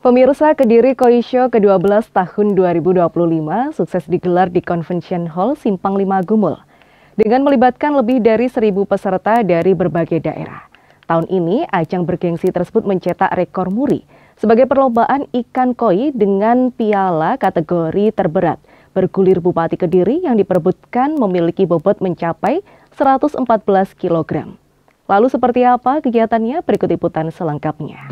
Pemirsa, Kediri Koi Show ke-12 tahun 2025 sukses digelar di Convention Hall Simpang 5 Gumul dengan melibatkan lebih dari 1.000 peserta dari berbagai daerah. Tahun ini, ajang bergengsi tersebut mencetak rekor muri sebagai perlombaan ikan koi dengan piala kategori terberat. Bergulir Bupati Kediri yang diperebutkan memiliki bobot mencapai 114 kg. Lalu seperti apa kegiatannya? Berikut liputan selengkapnya.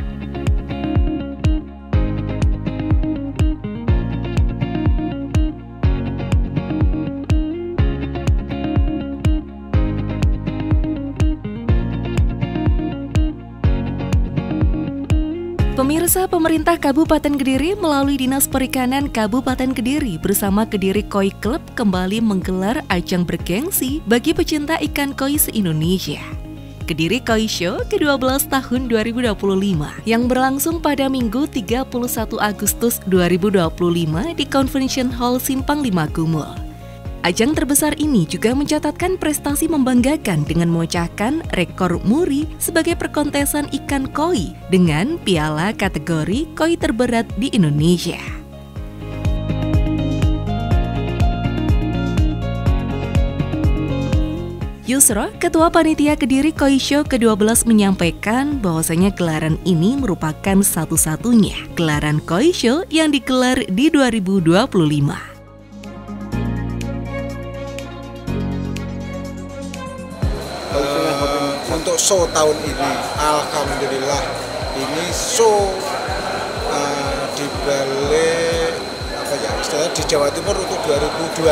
Pemirsa, pemerintah Kabupaten Kediri melalui Dinas Perikanan Kabupaten Kediri bersama Kediri Koi Club kembali menggelar ajang bergengsi bagi pecinta ikan koi se-Indonesia. Kediri Koi Show ke-12 tahun 2025 yang berlangsung pada Minggu 31 Agustus 2025 di Convention Hall Simpang 5 Gumul. Ajang terbesar ini juga mencatatkan prestasi membanggakan dengan memecahkan rekor muri sebagai perkontesan ikan koi dengan piala kategori koi terberat di Indonesia. Yusro, Ketua Panitia Kediri Koi Show ke-12 menyampaikan bahwasanya gelaran ini merupakan satu-satunya gelaran koi show yang digelar di 2025. Untuk show tahun ini, alhamdulillah ini show di balik di Jawa Timur untuk 2025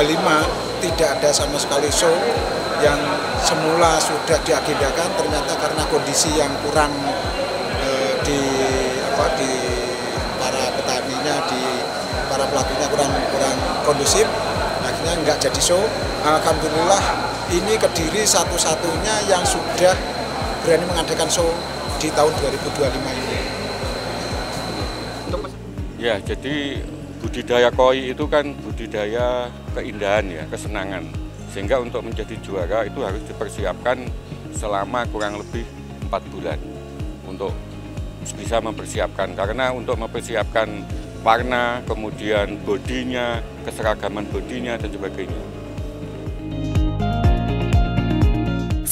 tidak ada sama sekali show yang semula sudah diagendakan, ternyata karena kondisi yang kurang di para petaninya, di para pelakunya kurang kondusif, akhirnya nggak jadi show. Alhamdulillah ini Kediri satu-satunya yang sudah berani mengadakan show di tahun 2025 ini. Ya, jadi budidaya koi itu kan budidaya keindahan ya, kesenangan. Sehingga untuk menjadi juara itu harus dipersiapkan selama kurang lebih 4 bulan untuk bisa mempersiapkan. Karena untuk mempersiapkan warna, kemudian bodinya, keseragaman bodinya dan sebagainya.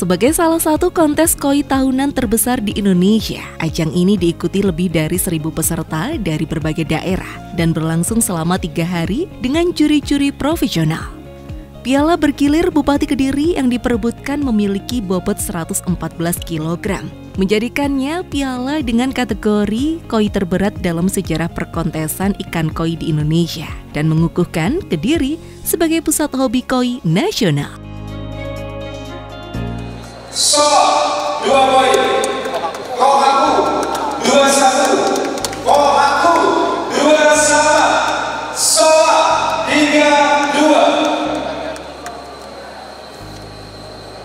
Sebagai salah satu kontes koi tahunan terbesar di Indonesia, ajang ini diikuti lebih dari 1.000 peserta dari berbagai daerah dan berlangsung selama 3 hari dengan juri-juri profesional. Piala bergilir Bupati Kediri yang diperebutkan memiliki bobot 114 kg, menjadikannya piala dengan kategori koi terberat dalam sejarah perkontesan ikan koi di Indonesia dan mengukuhkan Kediri sebagai pusat hobi koi nasional. So, 2 poin. Kau aku 21. Kau aku 21. So, 3-2.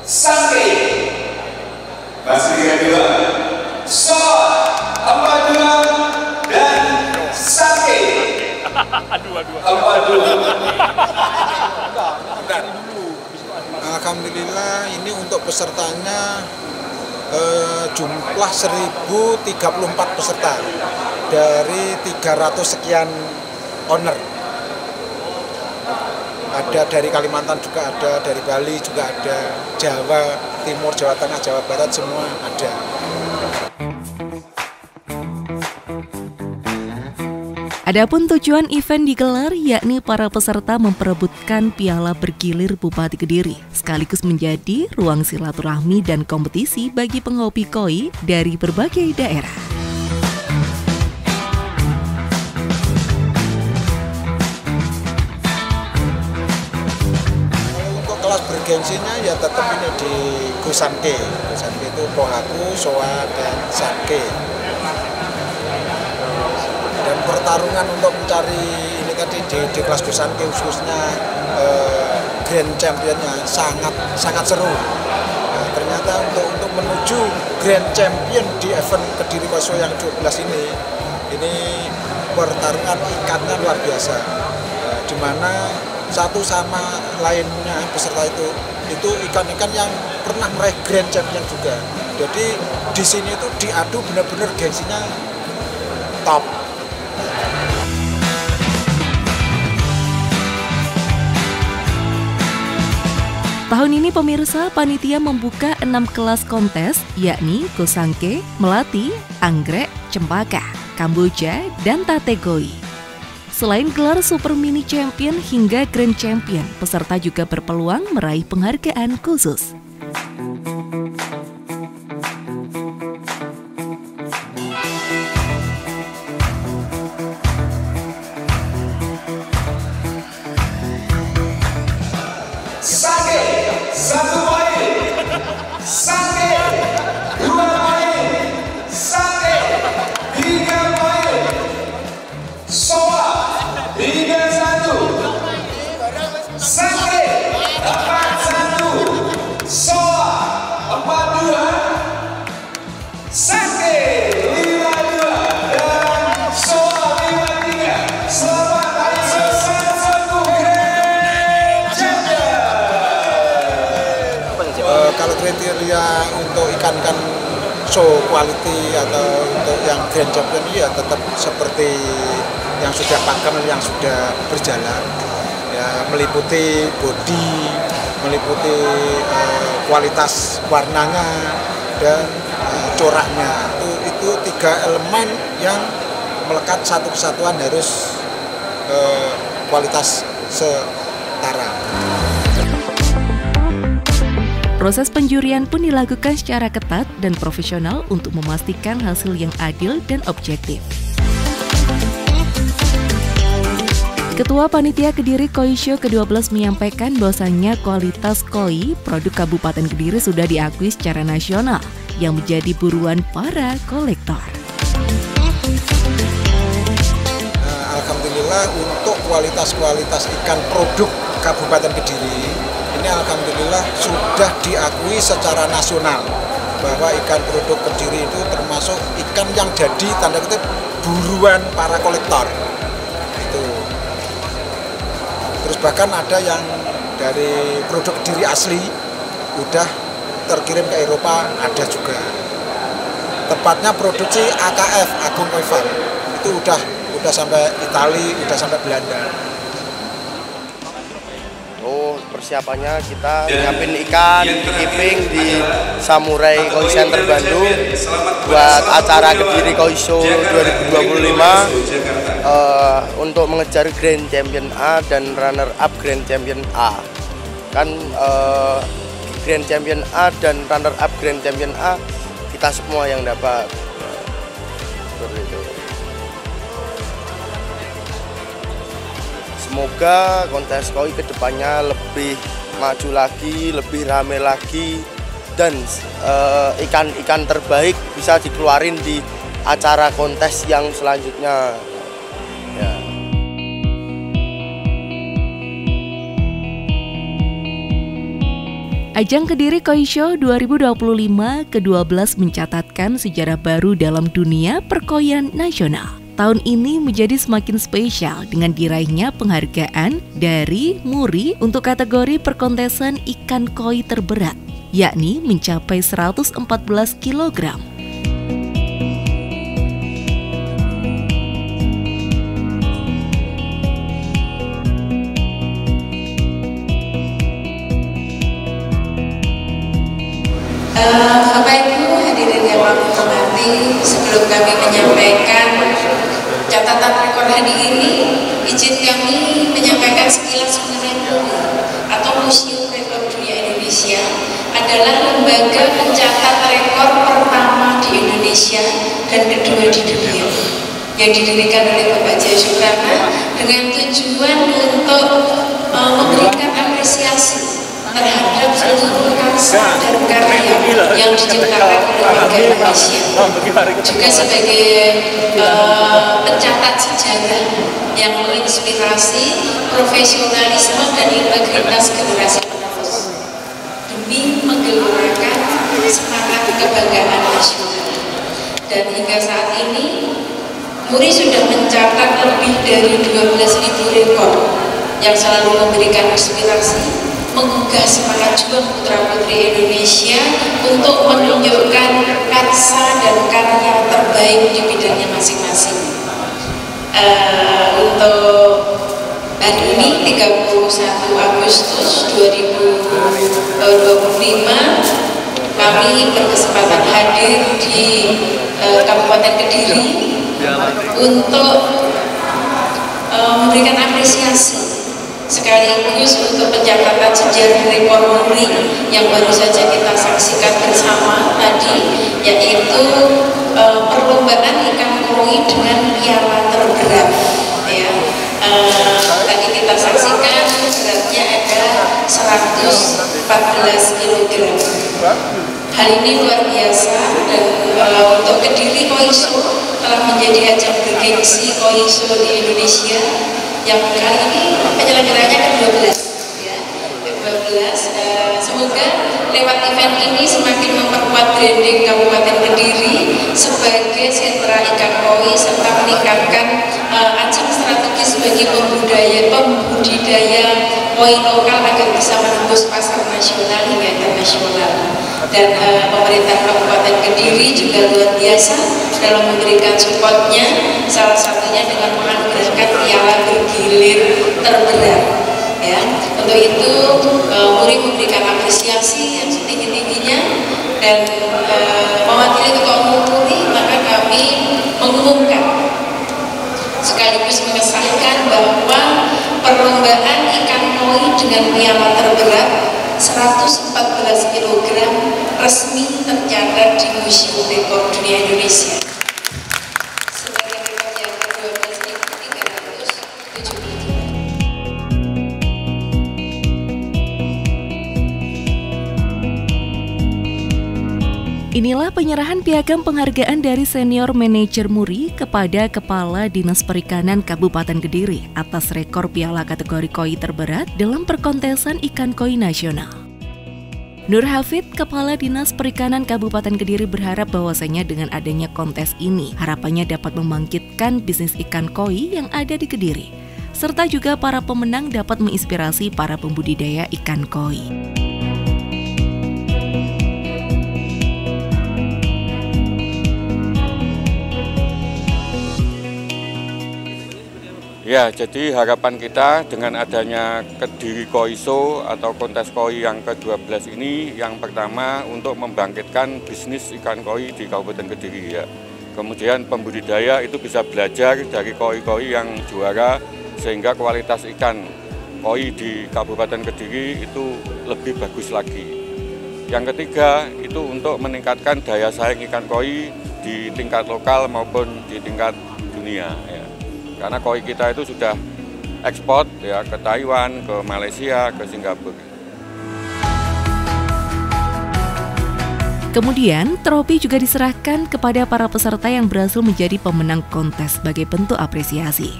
Sake. Masih 3-2. So, 4-2 dan Sake. 4-2. Alhamdulillah ini untuk pesertanya jumlah 1034 peserta dari 300 sekian owner. Ada dari Kalimantan juga ada, dari Bali juga ada, Jawa Timur, Jawa Tengah, Jawa Barat semua ada. Adapun tujuan event digelar yakni para peserta memperebutkan piala bergilir Bupati Kediri, sekaligus menjadi ruang silaturahmi dan kompetisi bagi penghobi koi dari berbagai daerah. Untuk kelas bergengsinya ya tetap ini di Gusanke. Gusanke itu Pohaku, Soa, dan Sanke. Dan pertarungan untuk mencari ini tadi di kelas Gusanke khususnya Grand Championnya sangat seru. Nah, ternyata untuk menuju Grand Champion di event Kediri Koi Show yang 12 ini pertarungan ikannya luar biasa, di mana satu sama lainnya peserta itu ikan-ikan yang pernah meraih Grand Champion juga. Jadi di sini itu diadu benar-benar gengsinya top. Tahun ini pemirsa, panitia membuka 6 kelas kontes, yakni Kosangke, Melati, Anggrek, Cempaka, Kamboja, dan Tategoi. Selain gelar Super Mini Champion hingga Grand Champion, peserta juga berpeluang meraih penghargaan khusus. Sake, 1 poin. Sake, 2 poin. Sake, 3 poin. Soa, 3-1. Sake, 4-1. Soa, 4-2. Sake, 5-2. Dan Soa, 5-3. Selamat hari selesai satu Grand Champion. Kalau kriteria untuk ikan-ikan show quality atau untuk yang Grand Champion ya tetap seperti yang sudah pakem, yang sudah berjalan, ya meliputi body, meliputi kualitas warnanya dan coraknya. Itu 3 elemen yang melekat satu kesatuan harus kualitas setara. Proses penjurian pun dilakukan secara ketat dan profesional untuk memastikan hasil yang adil dan objektif. Ketua Panitia Kediri Koi Show ke-12 menyampaikan bahwasannya kualitas koi produk Kabupaten Kediri sudah diakui secara nasional yang menjadi buruan para kolektor. Alhamdulillah untuk kualitas ikan produk Kabupaten Kediri ini alhamdulillah sudah diakui secara nasional bahwa ikan produk Kediri itu termasuk ikan yang jadi tanda kutip buruan para kolektor. Itu. Terus bahkan ada yang dari produk Kediri asli udah terkirim ke Eropa, ada juga. Tepatnya produksi AKF Agung Koi Farm itu udah sampai Italia, udah sampai Belanda. Persiapannya kita nyiapin ikan keeping di Samurai Koi Center Bandung buat acara Kediri Koi Show 2025 untuk mengejar Grand Champion A dan runner up Grand Champion A. Kan Grand Champion A dan runner up Grand Champion A kita semua yang dapat. Seperti itu. Semoga kontes koi kedepannya lebih maju lagi, lebih rame lagi, dan ikan-ikan terbaik bisa dikeluarin di acara kontes yang selanjutnya. Ya. Ajang Kediri Koi Show 2025 ke-12 mencatatkan sejarah baru dalam dunia perkoian nasional. Tahun ini menjadi semakin spesial dengan diraihnya penghargaan dari MURI untuk kategori perkontesan ikan koi terberat, yakni mencapai 114 kg. Bapak Ibu hadirin yang kami hormati, sebelum kami menyampaikan catatan rekor hari ini, izin kami menyampaikan sekilas mengenai MURI atau Museum Rekor Dunia Indonesia adalah lembaga pencatat rekor pertama di Indonesia dan kedua di dunia yang didirikan oleh Bapak Jaya Suprana dengan tujuan untuk memberikan apresiasi terhadap seluruh karsa dan karya yang diciptakan oleh warga Indonesia, juga sebagai pencatat sejarah yang menginspirasi profesionalisme dan integritas generasi penerus demi menggelurakan semangat kebanggaan nasional. Dan hingga saat ini Muri sudah mencatat lebih dari 12.000 rekor yang selalu memberikan inspirasi, menggugah semangat juang putra-putri Indonesia untuk menunjukkan karsa dan karya terbaik di bidangnya masing-masing. Untuk hari ini 31 Agustus 2025 kami berkesempatan hadir di Kabupaten Kediri untuk memberikan apresiasi sekaligus untuk pencatatan sejarah rekor Muri yang baru saja kita saksikan bersama tadi, yaitu perlombaan ikan koi dengan piala terberat. Ya, tadi kita saksikan beratnya ada 114 kg. Hal ini luar biasa, dan untuk Kediri Koi Show telah menjadi ajang bergengsi koi show di Indonesia yang kali ini penyelenggaranya ke-12 ya, ke-12. Semoga lewat event ini semakin memperkuat branding Kabupaten Kediri sebagai sentra ikan koi serta meningkatkan ajang strategis bagi pembudidaya koi lokal agar bisa menembus pasar nasional hingga internasional. Dan pemerintah Kabupaten Kediri juga luar biasa dalam memberikan supportnya, salah satunya dengan menganugerahkan piala bergilir terberat. Ya, untuk itu Muri memberikan apresiasi yang setinggi-tingginya, dan mewakili Ketua Umum Muri, maka kami mengumumkan sekaligus mengesahkan bahwa perlombaan ikan koi dengan piala terberat 114 kg resmi tercatat di Museum Rekor Dunia Indonesia sebagai rekor yang ke-12.373. Inilah penyerahan piagam penghargaan dari senior manajer Muri kepada Kepala Dinas Perikanan Kabupaten Kediri atas rekor piala kategori koi terberat dalam perkontesan ikan koi nasional. Nur Hafid, Kepala Dinas Perikanan Kabupaten Kediri, berharap bahwasanya dengan adanya kontes ini harapannya dapat membangkitkan bisnis ikan koi yang ada di Kediri, serta juga para pemenang dapat menginspirasi para pembudidaya ikan koi. Ya, jadi harapan kita dengan adanya Kediri Koi Show atau kontes koi yang ke-12 ini, yang pertama untuk membangkitkan bisnis ikan koi di Kabupaten Kediri ya. Kemudian pembudidaya itu bisa belajar dari koi-koi yang juara, sehingga kualitas ikan koi di Kabupaten Kediri itu lebih bagus lagi. Yang ketiga itu untuk meningkatkan daya saing ikan koi di tingkat lokal maupun di tingkat dunia ya. Karena koi kita itu sudah ekspor ya ke Taiwan, ke Malaysia, ke Singapura. Kemudian, trofi juga diserahkan kepada para peserta yang berhasil menjadi pemenang kontes sebagai bentuk apresiasi.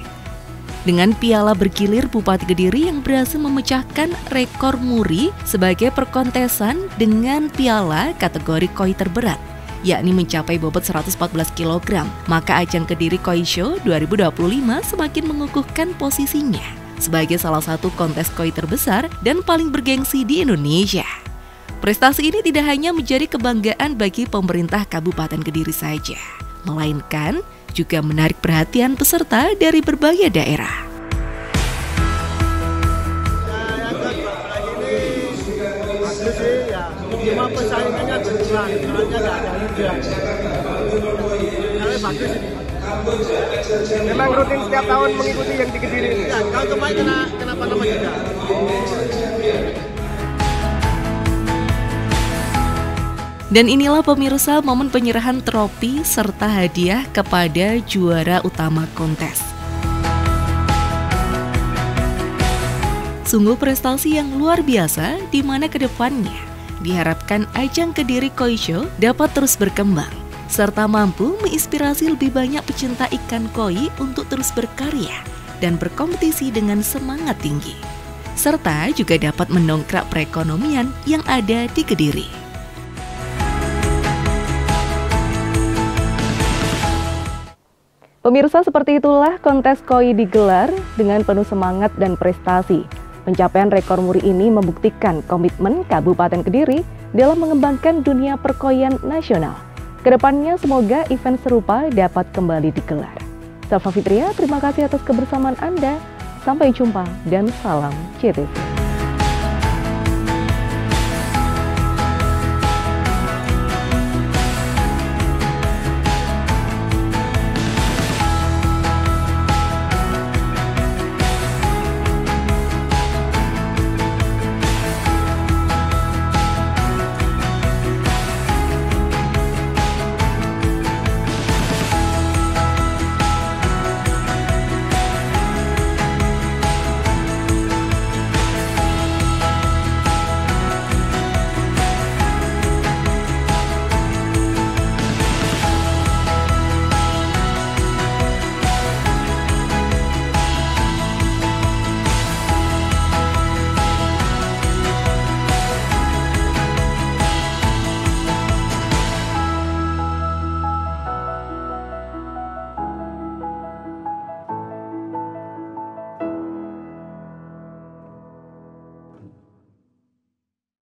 Dengan piala bergilir Bupati Kediri yang berhasil memecahkan rekor Muri sebagai perkontesan dengan piala kategori koi terberat, yakni mencapai bobot 114 kg, maka ajang Kediri Koi Show 2025 semakin mengukuhkan posisinya sebagai salah satu kontes koi terbesar dan paling bergengsi di Indonesia. Prestasi ini tidak hanya menjadi kebanggaan bagi pemerintah Kabupaten Kediri saja, melainkan juga menarik perhatian peserta dari berbagai daerah. Cuma persaingannya berkurang, jalannya nggak ada mudah. Jalannya bagus ini. Memang rutin setiap tahun mengikuti yang di Kediri ini? Ya, kalau kemarin kenapa nama juga? Dan inilah pemirsa momen penyerahan trofi serta hadiah kepada juara utama kontes. Sungguh prestasi yang luar biasa, di mana kedepannya diharapkan ajang Kediri Koi Show dapat terus berkembang, serta mampu menginspirasi lebih banyak pecinta ikan koi untuk terus berkarya dan berkompetisi dengan semangat tinggi, serta juga dapat mendongkrak perekonomian yang ada di Kediri. Pemirsa, seperti itulah kontes koi digelar dengan penuh semangat dan prestasi. Pencapaian rekor muri ini membuktikan komitmen Kabupaten Kediri dalam mengembangkan dunia perkoian nasional. Kedepannya semoga event serupa dapat kembali digelar. Salva Fitria, terima kasih atas kebersamaan Anda. Sampai jumpa dan salam CTV.